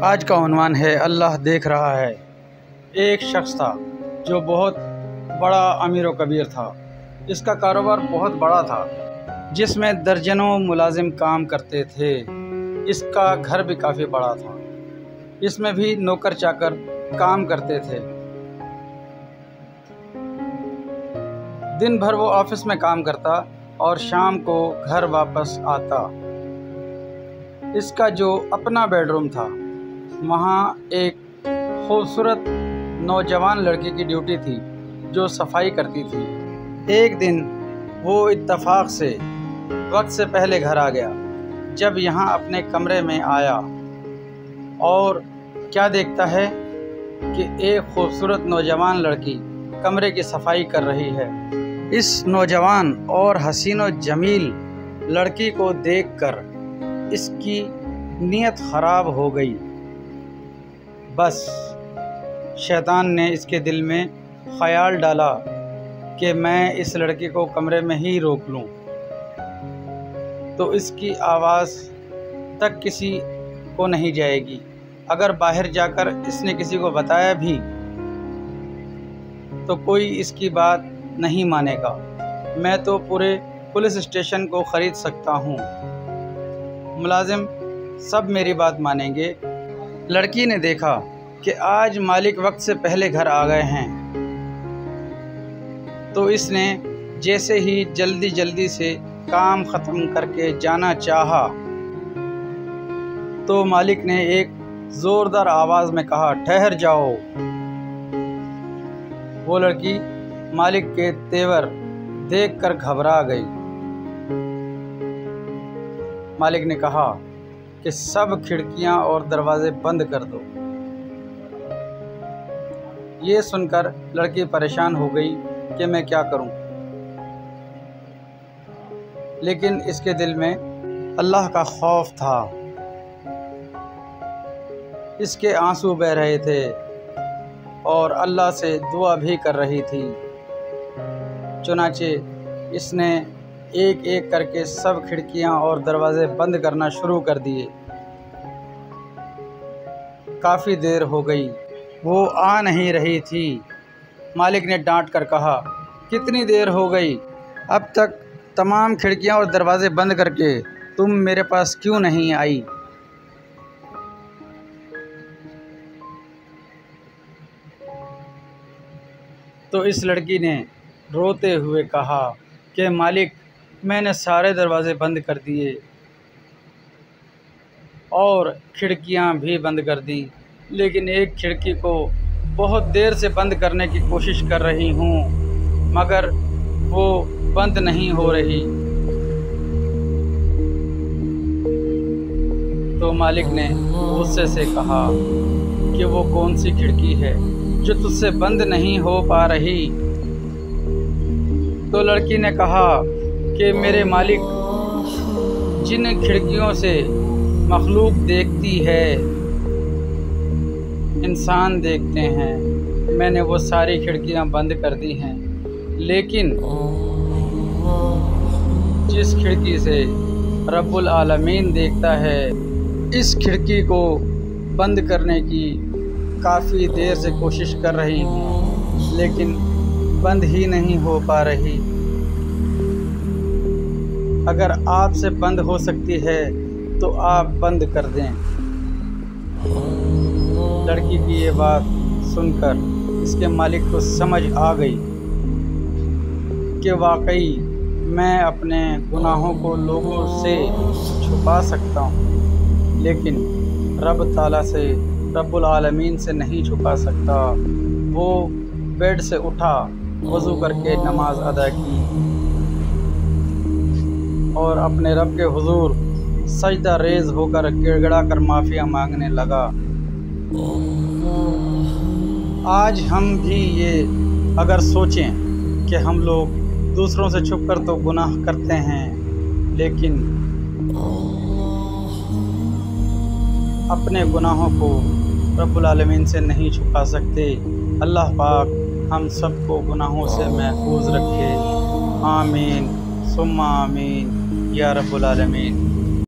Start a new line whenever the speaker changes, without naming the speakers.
آج کا عنوان ہے اللہ دیکھ رہا ہے۔ ایک شخص تھا جو بہت بڑا امیر و کبیر تھا۔ اس کا کاروبار بہت بڑا تھا جس میں درجنوں ملازم کام کرتے تھے۔ اس کا گھر بھی کافی بڑا تھا، اس میں بھی نوکر چاکر کام کرتے تھے۔ دن بھر وہ آفس میں کام کرتا اور شام کو گھر واپس آتا۔ اس کا جو اپنا بیڈ روم تھا وہاں ایک خوبصورت نوجوان لڑکی کی ڈیوٹی تھی جو صفائی کرتی تھی۔ ایک دن وہ اتفاق سے وقت سے پہلے گھر آ گیا۔ جب یہاں اپنے کمرے میں آیا اور کیا دیکھتا ہے کہ ایک خوبصورت نوجوان لڑکی کمرے کی صفائی کر رہی ہے۔ اس نوجوان اور حسین و جمیل لڑکی کو دیکھ کر اس کی نیت خراب ہو گئی۔ بس شیطان نے اس کے دل میں خیال ڈالا کہ میں اس لڑکی کو کمرے میں ہی روک لوں تو اس کی آواز تک کسی کو نہیں جائے گی۔ اگر باہر جا کر اس نے کسی کو بتایا بھی تو کوئی اس کی بات نہیں مانے گا۔ میں تو پورے پولیس اسٹیشن کو خرید سکتا ہوں، ملازم سب میری بات مانیں گے۔ لڑکی نے دیکھا کہ آج مالک وقت سے پہلے گھر آ گئے ہیں تو اس نے جیسے ہی جلدی سے کام ختم کر کے جانا چاہا تو مالک نے ایک زوردار آواز میں کہا، ٹھہر جاؤ۔ وہ لڑکی مالک کے تیور دیکھ کر گھبرا گئی۔ مالک نے کہا کہ سب کھڑکیاں اور دروازے بند کر دو۔ یہ سن کر لڑکی پریشان ہو گئی کہ میں کیا کروں، لیکن اس کے دل میں اللہ کا خوف تھا۔ اس کے آنسو بہہ رہے تھے اور اللہ سے دعا بھی کر رہی تھی۔ چنانچہ اس نے ایک ایک کر کے سب کھڑکیاں اور دروازے بند کرنا شروع کر دیے۔ کافی دیر ہو گئی، وہ آ نہیں رہی تھی۔ مالک نے ڈانٹ کر کہا، کتنی دیر ہو گئی؟ اب تک تمام کھڑکیاں اور دروازے بند کر کے تم میرے پاس کیوں نہیں آئی؟ تو اس لڑکی نے روتے ہوئے کہا کہ مالک، میں نے سارے دروازے بند کر دیے اور کھڑکیاں بھی بند کر دیں، لیکن ایک کھڑکی کو بہت دیر سے بند کرنے کی کوشش کر رہی ہوں مگر وہ بند نہیں ہو رہی۔ تو مالک نے غصے سے کہا کہ وہ کون سی کھڑکی ہے جو تجھ سے بند نہیں ہو پا رہی؟ تو لڑکی نے کہا کہ میرے مالک، جن کھڑکیوں سے مخلوق دیکھتی ہے، انسان دیکھتے ہیں، میں نے وہ ساری کھڑکیاں بند کر دی ہیں، لیکن جس کھڑکی سے رب العالمین دیکھتا ہے، اس کھڑکی کو بند کرنے کی کافی دیر سے کوشش کر رہی ہوں لیکن بند ہی نہیں ہو پا رہی۔ اگر آپ سے بند ہو سکتی ہے تو آپ بند کر دیں۔ لڑکی کی یہ بات سن کر اس کے مالک کو سمجھ آ گئی کہ واقعی میں اپنے گناہوں کو لوگوں سے چھپا سکتا ہوں لیکن رب تعالیٰ سے، رب العالمین سے نہیں چھپا سکتا۔ وہ بیڈ سے اٹھا، وضو کر کے نماز ادا کی اور اپنے رب کے حضور سجدہ ریز ہو کر گڑ گڑا کر معافی مانگنے لگا۔ آج ہم بھی یہ اگر سوچیں کہ ہم لوگ دوسروں سے چھپ کر تو گناہ کرتے ہیں لیکن اپنے گناہوں کو رب العالمین سے نہیں چھپا سکتے۔ اللہ پاک ہم سب کو گناہوں سے محفوظ رکھے، آمین ثم آمین یا رب العالمین۔